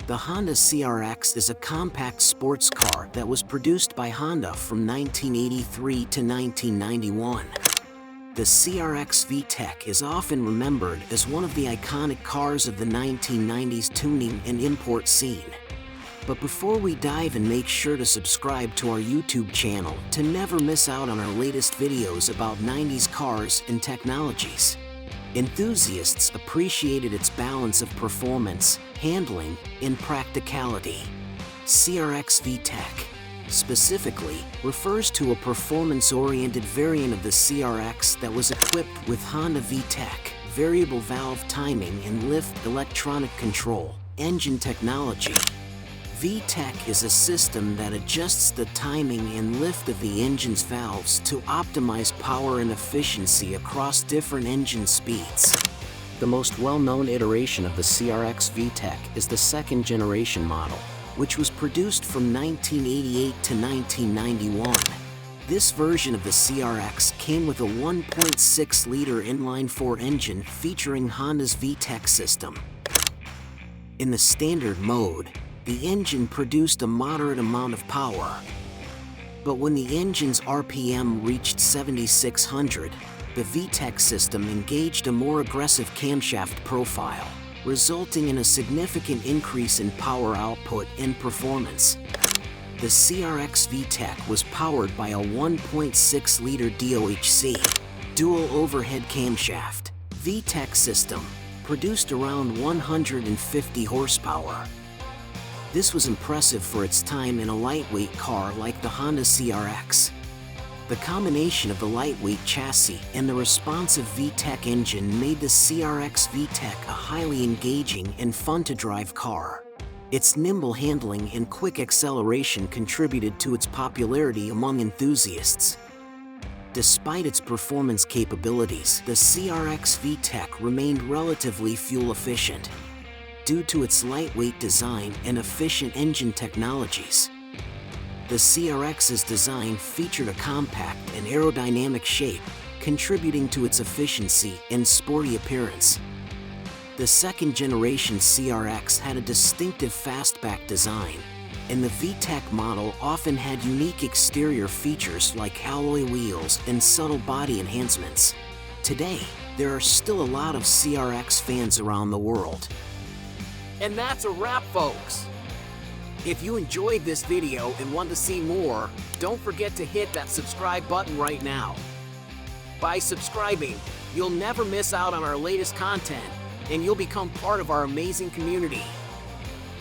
The Honda CRX is a compact sports car that was produced by Honda from 1983 to 1991. The CRX VTEC is often remembered as one of the iconic cars of the 1990s tuning and import scene. But before we dive in, make sure to subscribe to our YouTube channel to never miss out on our latest videos about 90s cars and technologies. Enthusiasts appreciated its balance of performance, handling, and practicality. CRX VTEC, specifically, refers to a performance-oriented variant of the CRX that was equipped with Honda VTEC, variable valve timing and lift electronic control, engine technology. VTEC is a system that adjusts the timing and lift of the engine's valves to optimize power and efficiency across different engine speeds. The most well-known iteration of the CRX VTEC is the second generation model, which was produced from 1988 to 1991. This version of the CRX came with a 1.6-liter inline-4 engine featuring Honda's VTEC system. In the standard mode, the engine produced a moderate amount of power. But when the engine's RPM reached 7,600, the VTEC system engaged a more aggressive camshaft profile, resulting in a significant increase in power output and performance. The CRX VTEC was powered by a 1.6-liter DOHC, dual overhead camshaft, VTEC system, produced around 150 horsepower. This was impressive for its time in a lightweight car like the Honda CRX. The combination of the lightweight chassis and the responsive VTEC engine made the CRX VTEC a highly engaging and fun-to-drive car. Its nimble handling and quick acceleration contributed to its popularity among enthusiasts. Despite its performance capabilities, the CRX VTEC remained relatively fuel-efficient due to its lightweight design and efficient engine technologies. The CRX's design featured a compact and aerodynamic shape, contributing to its efficiency and sporty appearance. The second-generation CRX had a distinctive fastback design, and the VTEC model often had unique exterior features like alloy wheels and subtle body enhancements. Today, there are still a lot of CRX fans around the world. And that's a wrap, folks. If you enjoyed this video and want to see more, don't forget to hit that subscribe button right now. By subscribing, you'll never miss out on our latest content, and you'll become part of our amazing community.